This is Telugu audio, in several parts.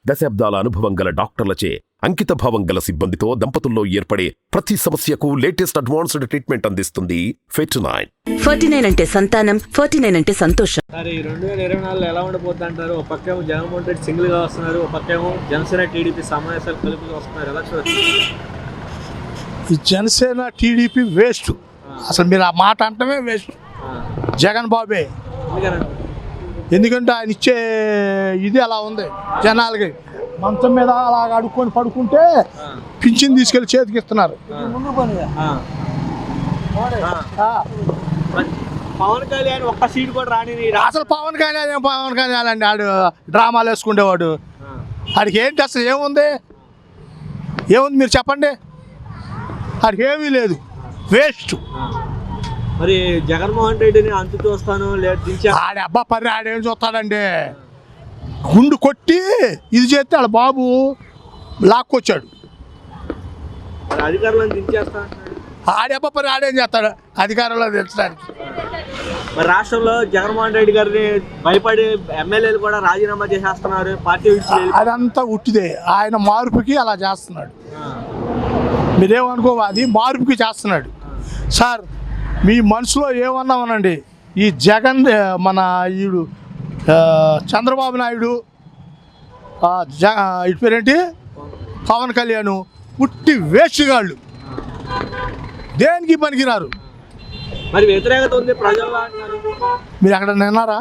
దశాబ్దాల అనుభవం గల డాక్టర్లచే అంకిత భావం గల సిబ్బందితో దంపతుల్లో ఏర్పడే ప్రతి సమస్యకు లేటెస్ట్ అడ్వాన్స్డ్ ట్రీట్మెంట్ అందిస్తుంది ఫెర్టినైన్. 49 అంటే సంతానం, 49 అంటే సంతోషం. సరే, ఈ 2024 ఎలా ఉండబోతుంది అంటారు? ఒక పక్కేమో జగన్మోహన్ రెడ్డి సింగిల్ గా వస్తున్నారు, ఒక పక్కేమో జనసేన టీడీపీ సమావేశాలు కలుపుతూ వస్తున్నారు. ఎలా చూడొచ్చు? ఈ జనసేన టీడీపీ వేస్ట్. అసలు మీరు ఆ మాట అంటమే వేస్ట్. జగన్ బాబే. ఎందుకంటే ఆయన ఇచ్చే ఇది అలా ఉంది. జనాలకి మంచం మీద అలా అడుక్కొని పడుకుంటే పింఛన్ తీసుకెళ్ళి చేతికి ఇస్తున్నారు. పవన్ కళ్యాణ్ ఒక్క సీట్ కూడా రాని. అసలు పవన్ కళ్యాణ్ అండి, ఆడు డ్రామాలు వేసుకునేవాడు. ఆడికి ఏంటి అసలు ఏముంది మీరు చెప్పండి. ఆడికి ఏమీ లేదు, వేస్ట్. మరి జగన్మోహన్ రెడ్డిని అంతు చూస్తాను ఆడే అబ్బా పర్రి ఆడేం చూస్తాడండి. గుండు కొట్టి ఇది చేస్తే వాళ్ళ బాబు లాక్కొచ్చాడు. అధికారులను దించేస్తా. ఆడే అబ్బా పర్రి ఆడేం చేస్తాడు అధికారంలో తెచ్చడానికి. మరి రాష్ట్రంలో జగన్మోహన్ రెడ్డి గారిని భయపడి ఎమ్మెల్యేలు కూడా రాజీనామా చేసేస్తున్నారు, పార్టీ విడిచి. అదంతా ఉట్టిదే. ఆయన మార్పుకి అలా చేస్తున్నాడు. మీరేమనుకో, అది మార్పుకి చేస్తున్నాడు. సార్, మీ మనసులో ఏమన్నామనండి, ఈ జగన్ మన ఈడు చంద్రబాబు నాయుడు ఇటు పేరేంటి పవన్ కళ్యాణ్ పుట్టి వేస్ట్గాళ్ళు, దేనికి పనికిరారు. మరి వ్యతిరేకత ఉంది ప్రజల్లో అంటున్నారు. మీరు అక్కడ విన్నారా?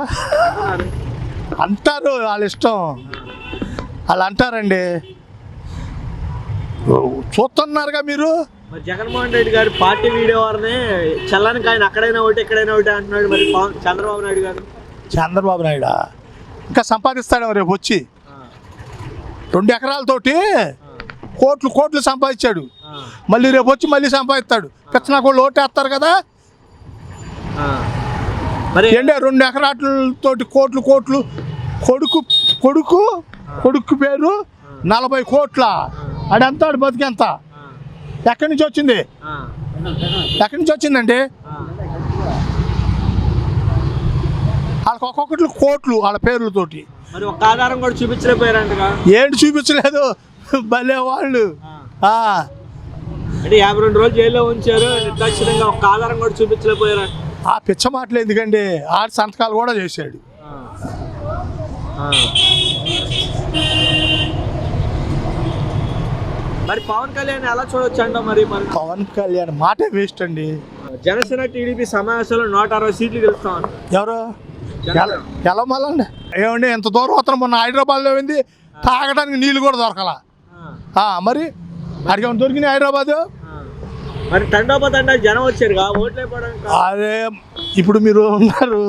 అంటారు, వాళ్ళ ఇష్టం, వాళ్ళు అంటారండి. చూస్తున్నారుగా మీరు. మరి జగన్మోహన్ రెడ్డి గారు పార్టీ వీడియో వారిని చల్లానికి ఆయన అక్కడైనా ఒకటి ఎక్కడైనా ఒకటి అంటున్నాడు. మరి చంద్రబాబు నాయుడు గారు ఇంకా సంపాదిస్తాడు రేపు వచ్చి. 2 ఎకరాలతోటి కోట్లు సంపాదించాడు. మళ్ళీ రేపు వచ్చి మళ్ళీ సంపాదిస్తాడు. పెచ్చనా కూడా ఓటేస్తారు కదా. మరి 2 ఎకరాలతోటి కోట్లు. కొడుకు పేరు 40 కోట్ల. అడంతా బతికెంత? ఎక్కడి నుంచి వచ్చిందండి? వాళ్ళకి ఒక్కొక్కటి కోట్లు వాళ్ళ పేర్లతోటి. మరి ఒక ఆధారం కూడా చూపించలేకపోయారంటగా. ఏంటి చూపించలేదు? భలే వాళ్ళు. అంటే 52 రోజులు జైల్లో ఉంచారు, నిర్దాక్షిణ్యంగా ఒక ఆధారం కూడా చూపించలేకపోయారు. ఆ పిచ్చ మాటలు ఎందుకండి? ఆడి సంతకాలు కూడా చేశాడు. మరి పవన్ కళ్యాణ్ ఎలా చూడొచ్చు అంట? మరి పవన్ కళ్యాణ్ మాటే వేస్ట్ అండి. జనసేన టీడీపీ సమావేశంలో 160 సీట్లు గెలుస్తాం. ఎవరు గెలవమల్లండి? ఏమండి, ఎంత దూరం వస్తున్నాం. మొన్న హైదరాబాద్లో ఏంది, తాగడానికి నీళ్ళు కూడా దొరకలా. మరి అడిగా దొరికినాయి హైదరాబాద్. మరి తండోపతండా జనం వచ్చారు ఓట్లు అయిపోవడానికి. అదే ఇప్పుడు మీరు ఉన్నారు,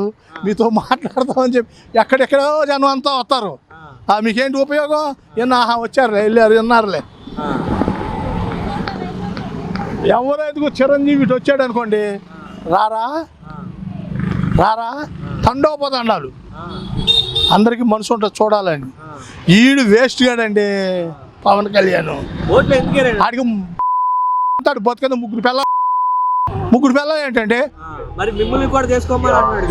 మీతో మాట్లాడతామని చెప్పి ఎక్కడెక్కడో జనం అంతా వస్తారు. మీకేంటి ఉపయోగం? వచ్చారులే, వెళ్ళారు, విన్నారులే. ఎవరైతే చిరంజీవి ఇటు వచ్చాడు అనుకోండి, రారా తండోపతండాలు. అందరికీ మనసు ఉంటుంది చూడాలని. ఈడు వేస్ట్ గాడండి పవన్ కళ్యాణ్. ఆడికి బతుకదా ముగ్గురు పిల్లలు ఏంటంటే, మరి మిమ్మల్ని కూడా చేసుకోమని అన్నాడు.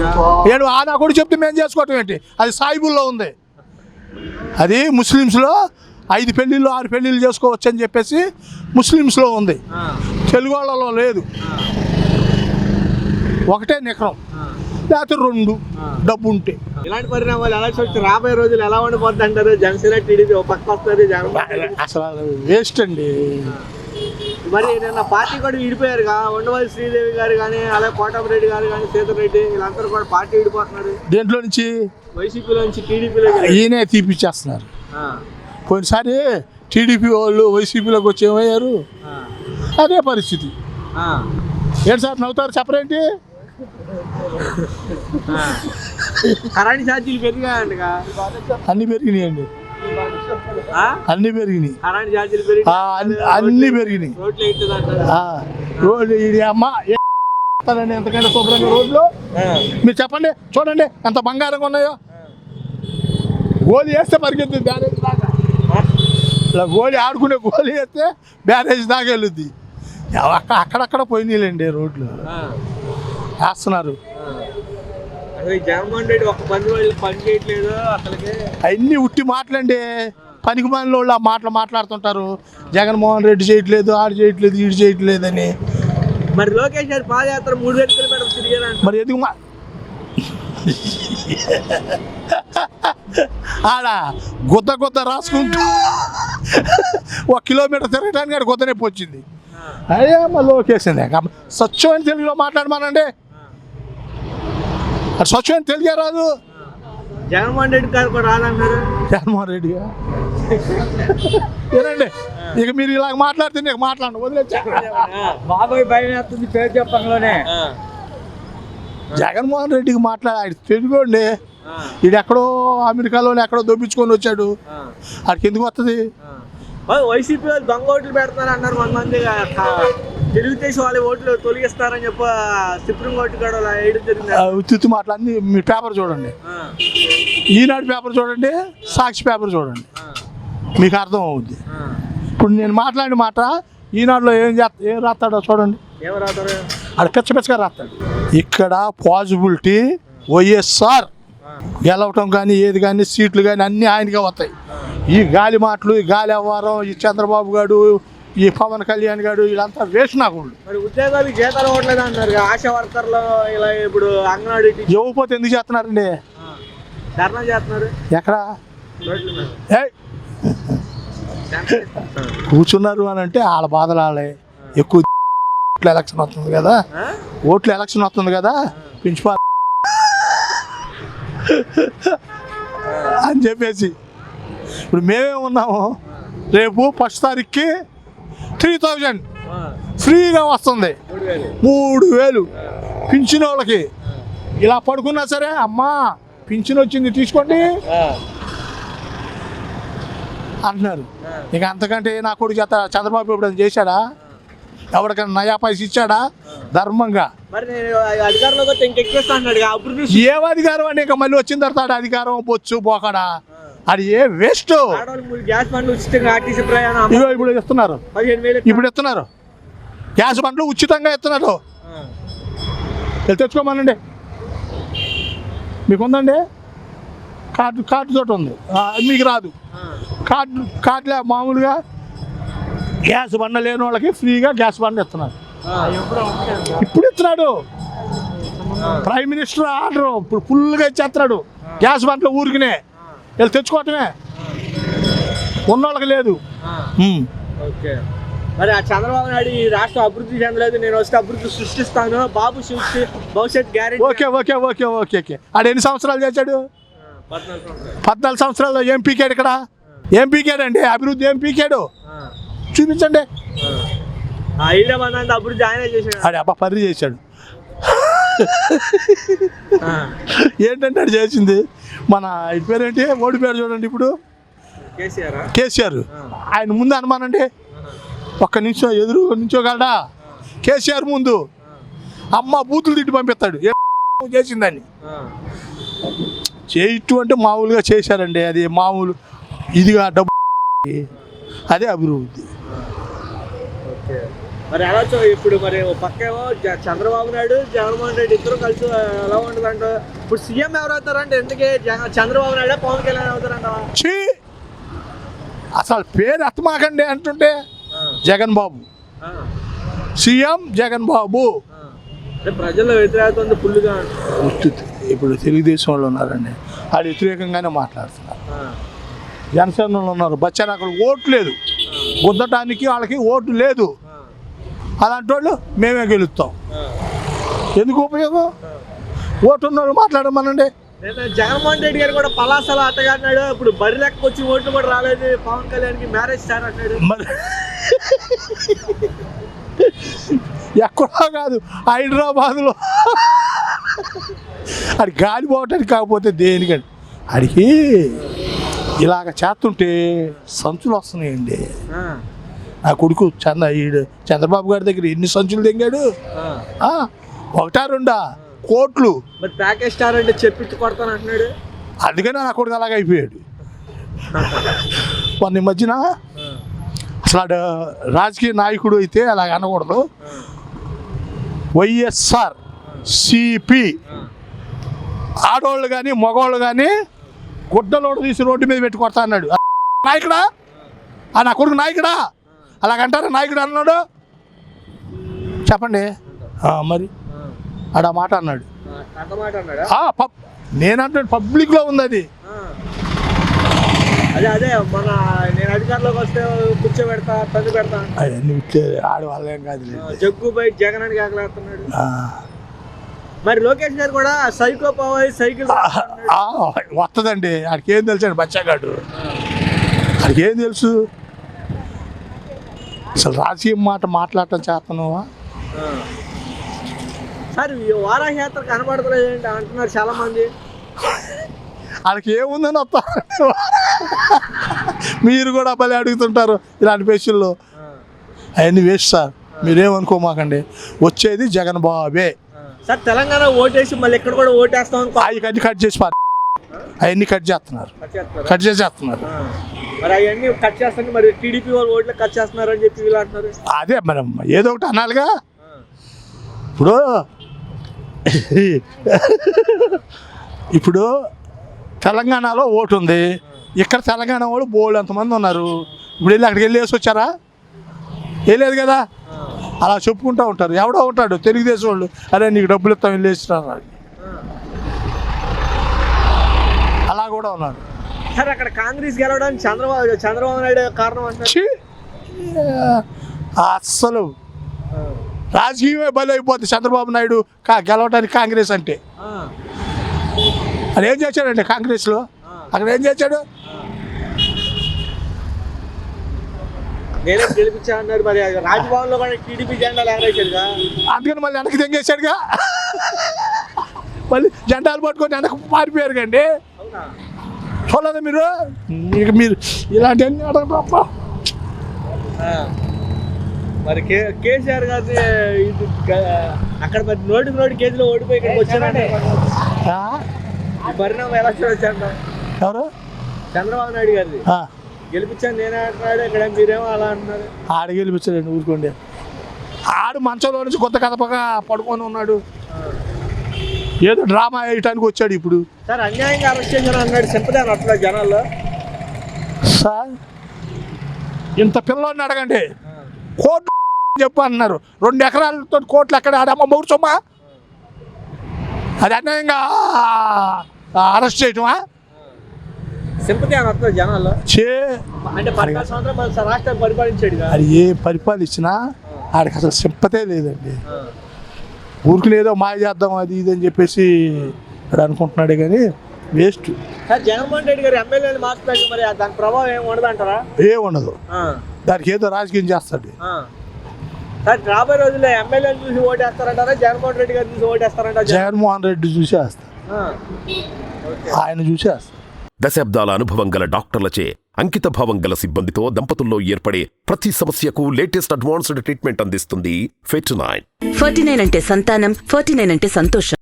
ఏడు నా కూడా చెప్తే మేము చేసుకోవటం ఏంటి? అది సాయిబుల్లో ఉంది. అది ముస్లిమ్స్లో 5 పెళ్ళిళ్ళు 6 పెళ్ళిళ్ళు చేసుకోవచ్చు అని చెప్పేసి ముస్లిమ్స్లో ఉంది. తెలుగు వాళ్ళలో లేదు. ఒకటే నికరం, లేకపోతే 2 డబ్బు ఉంటే. ఇలాంటి పరిణామాలు ఎలా చూస్తే రాబోయే రోజులు ఎలా ఉండిపోద్ది అంటారు? జనసేన టీడీపీ ఒక పక్క వస్తుంది, అసలు వేస్ట్ అండి. మరి నిన్న పార్టీ కూడా విడిపోయారు. ఉండవల్లి శ్రీదేవి గారు కానీ, అలాగే కోటమిరెడ్డి గారు కానీ, సీతారెడ్డి, వీళ్ళందరూ కూడా పార్టీ విడిపోతున్నారు. దేంట్లో నుంచి? వైసీపీలో నుంచి టీడీపీలో. ఈయనే తీపిచ్చేస్తున్నారు. పోయినసారి టీడీపీ వాళ్ళు వైసీపీలోకి వచ్చి ఏమయ్యారు? అదే పరిస్థితి. ఏంటి సార్ నవ్వుతారు? చెప్పరేంటి? కరెంట్ ఛార్జీలు పెరిగాయండి. అన్ని పెరిగినాయండి, అన్ని పెరిగినాయి. కరెంట్ ఛార్జీలు పెరిగి అన్ని పెరిగినాయి. రోడ్లు ఇది అమ్మ ఎంతకంటే శుభ్రంగా రోడ్లు. మీరు చెప్పండి, చూడండి ఎంత బంగారంగా ఉన్నాయో. గోలీ వేస్తే పరిగెత్తుంది బ్యారేజ్ దాకా. ఇలా గోలీ ఆడుకునే గోలీ వేస్తే బ్యారేజ్ దాకా వెళ్ళుద్ది. అక్కడక్కడ పోయినాయిలేండి రోడ్లు వేస్తున్నారు. జగన్మోహన్ రెడ్డి ఒక పని చేయట్లేదు అసలుకి. అన్ని ఉట్టి మాటలండి. పనికి మాలిన వాళ్ళు ఆ మాటలు మాట్లాడుతుంటారు. జగన్మోహన్ రెడ్డి చేయట్లేదు, ఆడు చేయట్లేదు, ఈడు చేయట్లేదు అని. మరి లోకేష్ గారు పాదయాత్ర 3000 కిలోమీటర్లు తిరిగారంట. మరి ఎందుకు ఆడ గుద్ద రాసుకుంటూ 1 కిలోమీటర్ తిరగడానికి ఆడ గుద్ద నొప్పి వచ్చింది. అదే మా లోకేష్ స్వచ్ఛమైన తెలుగులో మాట్లాడమానండి. అది స్వచ్ఛమైన తెలుగే రాదు. జగన్మోహన్ రెడ్డి గారు కూడా రాదన్నారు. జగన్మోహన్ రెడ్డి ఏనండి, ఇక మీరు ఇలాగ మాట్లాడితే నీకు మాట్లాడండి, వదిలేచ్చా. బాబాయ్ భయం వేస్తుంది పేరు చెప్పంలోనే. జగన్మోహన్ రెడ్డికి ఆయన తెలుగోండి. ఇది ఎక్కడో అమెరికాలోనే ఎక్కడో దొబ్బించుకొని వచ్చాడు. ఆడికి ఎందుకు వస్తుంది? వైసీపీ వాళ్ళు దొంగ ఓట్లు పెడతారు అన్నారు కొంతమంది. తెలుగుదేశం వాళ్ళ ఓట్లు తొలగిస్తారని చెప్పి సుప్రీంకోర్టు కూడా వేయడం జరిగింది. ఉత్తి మాటలు అన్ని మీ పేపర్ చూడండి, ఈనాడు పేపర్ చూడండి, సాక్షి పేపర్ చూడండి, మీకు అర్థం అవుద్ది. ఇప్పుడు నేను మాట్లాడిన మాట ఈనాడులో ఏం రాస్తాడో చూడండి. ఏం రాస్తారు? ఆడ పిచ్చగా రాస్తాడు. ఇక్కడ పాజిబిలిటీ వైఎస్ఆర్ గెలవటం కానీ ఏది కానీ సీట్లు కానీ అన్నీ ఆయనకే వస్తాయి. ఈ గాలి మాటలు, ఈ గాలి వ్యవహారం, ఈ చంద్రబాబు గారు, ఈ పవన్ కళ్యాణ్ గారు, వీళ్ళంతా వేసినాకుళ్ళు. మరి ఉద్యోగాలు జీతాలు ఇవ్వట్లేదు అంటారు. ఆశా వర్కర్లు ఇలా ఇప్పుడు అంగన్వాడీ ఇవ్వకపోతే ఎందుకు చేస్తున్నారండి? ధర్నా చేస్తున్నారు. ఎక్కడ కూర్చున్నారు అని అంటే వాళ్ళ బాధలు వాళ్ళే. ఎక్కువ ఎలక్షన్ వస్తుంది కదా, ఓట్లు ఎలక్షన్ వస్తుంది కదా, ప్రిన్సిపాల్ అని చెప్పేసి ఇప్పుడు మేమే ఉన్నాము. రేపు 1 తారీఖుకి 3000 ఫ్రీగా వస్తుంది. 3000 పింఛన్ వాళ్ళకి. ఇలా పడుకున్నా సరే, అమ్మా పింఛన్ వచ్చింది తీసుకోండి అంటున్నారు. ఇక అంతకంటే నా కొడుకు చేత చంద్రబాబు ఎప్పుడైనా చేశాడా? ఎవరికైనా నయా పైసలు ఇచ్చాడా ధర్మంగా? ఏం అధికారం అని ఇక మళ్ళీ వచ్చిన తర్వాత అధికారం బొచ్చు పోకడా అది ఏ వేస్ట్. ఇప్పుడు ఇస్తున్నారు, ఇప్పుడు ఇస్తున్నారు గ్యాస్ బండ్లు ఉచితంగా ఇస్తున్నారు. తెచ్చుకోమనండి, మీకు ఉందండి కార్డు తోటి ఉంది, మీకు రాదు. కార్డులే మామూలుగా గ్యాస్ బండ లేని వాళ్ళకి ఫ్రీగా గ్యాస్ బండ ఇస్తున్నారు. ఇప్పుడు ఇస్తున్నాడు ప్రైమ్ మినిస్టర్ ఆర్డర్. ఇప్పుడు ఫుల్గా ఇచ్చేస్తున్నాడు గ్యాస్ బండ్లు ఊరికినే. వీళ్ళు తెచ్చుకోవటమే, ఉన్నోళ్ళకి లేదు. మరి ఆ చంద్రబాబు నాయుడు ఈ రాష్ట్రం అభివృద్ధి చెందలేదు, నేను వస్తే అభివృద్ధి సృష్టిస్తాను, బాబు భవిష్యత్ guarantee. Okay okay okay okay okay ఆడు ఎన్ని సంవత్సరాలు చేశాడు? 14 సంవత్సరాల్లో ఏం పీకాడు? ఇక్కడ ఏం పీకాడు అండి? అభివృద్ధి ఏం పీకాడు? చూపించండి. అభివృద్ధి ఆయనే చేశాడు. అడే అబ్బా పర్రి చేశాడు. ఏంటంటే అది చేసింది మన ఇది పేరేంటి, ఓడి పేరు చూడండి ఇప్పుడు కేసీఆర్. ఆయన ముందు అనుమానండి, ఒక్క నిమిషం ఎదురు నించోగలడా? కేసీఆర్ ముందు అమ్మ బూతులు తిట్టి పంపిస్తాడు చేసిందని. చేయటం అంటే మామూలుగా చేశారండి, అది మామూలు ఇదిగా డబ్బు, అదే అభివృద్ధి. మరి ఎలా ఇప్పుడు మరి పక్కేమో చంద్రబాబు నాయుడు జగన్మోహన్ రెడ్డి ఇద్దరు కలిసి ఎలా ఉంటుందంట. ఇప్పుడు సీఎం ఎవరు అవుతారంటే ఎందుకే చంద్రబాబు నాయుడు పవన్ కళ్యాణ్ అవుతారంట? అసలు పేరు ఎత్తమాకండి అంటుంటే జగన్ బాబు, సీఎం జగన్ బాబు. ప్రజల్లో వ్యతిరేకత ఉంది ఫుల్గా. ఇప్పుడు తెలుగుదేశం వాళ్ళు ఉన్నారండి, అది వ్యతిరేకంగానే మాట్లాడుతున్నారు. జనసేనలో ఉన్నారు, బచ్చారు అక్కడ ఓటు లేదు, గుద్దటానికి వాళ్ళకి ఓటు లేదు. అలాంటి వాళ్ళు మేమే గెలుస్తాం. ఎందుకు ఉపయోగం? ఓటు ఉన్న వాళ్ళు మాట్లాడమనండి. జగన్మోహన్ రెడ్డి గారు కూడా పలాసలో అట్టగాడినాడు. ఇప్పుడు బరి లెక్క వచ్చి ఓట్లు కూడా రాలేదు. పవన్ కళ్యాణ్కి మ్యారేజ్ స్టార్ అంటాడు. మరి ఎక్కడా కాదు, హైదరాబాద్లో. అది గాలి పోవటానికి కాకపోతే దేనికండి. అడిగి ఇలాగ చేస్తుంటే సంచులు వస్తున్నాయండి. నా కొడుకు చంద్రబాబు గారి దగ్గర ఎన్ని సంచులు తెంగాడు? 1-2 కోట్లు. మరి ప్యాకేజ్ స్టార్ అంటే చెప్పి కొడతాను అంటున్నాడు. అందుకనే నా కొడుకు అలాగ అయిపోయాడు. ఈ మధ్యన అసలు రాజకీయ నాయకుడు అయితే అలాగ అనకూడదు. వైఎస్ఆర్ సిపి ఆడవాళ్ళు కానీ మగవాళ్ళు కానీ గుడ్డలోడు తీసి రోడ్డు మీద పెట్టి కొడతా అన్నాడు. నాయకుడా నా కొడుకు నాయకుడా అలాగంటారా నాయకుడు అన్నాడు చెప్పండి మరి ఆడ మాట అన్నాడు అంత మాట అన్నాడా? నేనంటే పబ్లిక్లో ఉంది అది. అదే మన నేను అధికారంలోకి వస్తే కూర్చోబెడతా తండ్రి పెడతా అవన్నీ ఆడవాళ్ళు ఏం కాదు. జగ్గు బయట జగన్ అని కాకలేస్తున్నాడు. మరి లోకేష్ గారు కూడా సైకో పోవాలి సైకిల్ వస్తుందండి. ఆడికి ఏం తెలుసు అండి బచ్చాగాడు, ఆడికి ఏం తెలుసు అసలు రాజకీయం మాట మాట్లాడటం చేస్తున్నావా? సార్ వారాహయాత్ర కనబడతలేదు ఏంటి అంటున్నారు చాలా మంది. వాళ్ళకి ఏముందని వస్తా మీరు కూడా భలే అడుగుతుంటారు ఇలాంటి పేషల్లో. అవన్నీ వేస్ట్ సార్, మీరేమనుకోమాకండి. వచ్చేది జగన్ బాబే. సార్ తెలంగాణ ఓటేసి మళ్ళీ ఇక్కడ కూడా ఓటేస్తాం అవన్నీ కట్ చేసి అవన్నీ కట్ చేసేస్తున్నారు. మరి అవన్నీ కట్ చేస్తాను మరి టీడీపీ వాళ్ళు ఓట్లు కట్ చేస్తున్నారు అని చెప్పి వీళ్ళు అంటున్నారు. అదే మరి ఏదో ఒకటి అనాలిగా. ఇప్పుడు తెలంగాణలో ఓటు ఉంది, ఇక్కడ తెలంగాణ వాళ్ళు బోల్డ్ ఎంతమంది ఉన్నారు. ఇప్పుడు వెళ్ళి అక్కడికి వెళ్ళేసి వచ్చారా? వెళ్ళలేదు కదా. అలా చెప్పుకుంటూ ఉంటారు. ఎవడో ఉంటాడు తెలుగుదేశం వాళ్ళు, అరే నీకు డబ్బులు ఇస్తాం వెళ్ళేసినారు, అలా కూడా ఉన్నారు. సార్ అక్కడ కాంగ్రెస్ గెలవడానికి చంద్రబాబు నాయుడు కారణం అంటారు. అస్సలు రాజకీయమే బలి అయిపోద్ది చంద్రబాబు నాయుడు గెలవడానికి. కాంగ్రెస్ అంటే అది ఏం చేశాడండి కాంగ్రెస్లో? అక్కడ ఏం చేశాడు? నేనే గెలిపించా అన్నారు. మరి రాజ్భవన్లో కూడా టీడీపీ జెండాలు ఎగరేశాడుగా, అందుకని మళ్ళీ వెనక్కి తెంగేశాడుగా. మళ్ళీ జెండాలు పట్టుకొని వెనక్కి మారిపోయారు కండి. చూడలేదు మీరు ఇలాంటివన్నీ అడగ. మరి కేసీఆర్ గారి అక్కడ మరి నోటి కేజీలో ఓడిపోయి ఇక్కడికి వచ్చారంటే పరిణామం ఎలా చూడొచ్చు? ఎవరు? చంద్రబాబు నాయుడు గారిది గెలిపించాను నేనే అంటున్నాడు, ఇక్కడ మీరేమో అలా అంటున్నారు. ఆడ గెలిపించాడండి ఊరుకోండి. ఆడు మంచంలో నుంచి కొత్త కథపగా పడుకొని ఉన్నాడు, ఏదో డ్రామా వేయటానికి వచ్చాడు ఇప్పుడు. సార్ అన్యాయంగా అరెస్ట్ చేశారు అన్నాడు, సింపతి అని అట్లా జనాల్లో. సార్ ఇంత పిల్లోని అడగండి, కోట్లు చెప్పు అన్నారు. 2 ఎకరాలతో కోట్లు ఎక్కడ ఆడమ్మ మౌర్చమ్మా? అది అన్యాయంగా అరెస్ట్ చేయటమా? సింపతి అని వస్తుంది జనాల్లో. అంటే 14 సంవత్సరాలు రాష్ట్రం పరిపాలించాడు. అది ఏ పరిపాలించినా ఆడికి అసలు సింపతే లేదండి. ఊరికి ఏదో మాయ చేద్దాం అది ఇది అని చెప్పేసి అది అనుకుంటున్నాడే కానీ వేస్ట్. సార్ జగన్మోహన్ రెడ్డి గారు ఎమ్మెల్యేలు మార్చుతాడు, మరి దాని ప్రభావం ఏమి ఉండదు అంటారా? ఏముండదు, దానికి ఏదో రాజకీయం చేస్తాడు. సార్ రాబోయే రోజుల్లో ఎమ్మెల్యేలు చూసి ఓటేస్తారంటారా జగన్మోహన్ రెడ్డి గారు చూసి ఓటేస్తారంటారా? జగన్మోహన్ రెడ్డి చూసేస్తారు, ఆయన చూసేస్తారు. దశాబ్దాల అనుభవం గల డాక్టర్లచే అంకిత భావం గల సిబ్బందితో దంపతుల్లో ఏర్పడే ప్రతి సమస్యకు లేటెస్ట్ అడ్వాన్స్డ్ ట్రీట్మెంట్ అందిస్తుంది ఫెట్9. 49 అంటే సంతానం, 49 అంటే సంతోషం.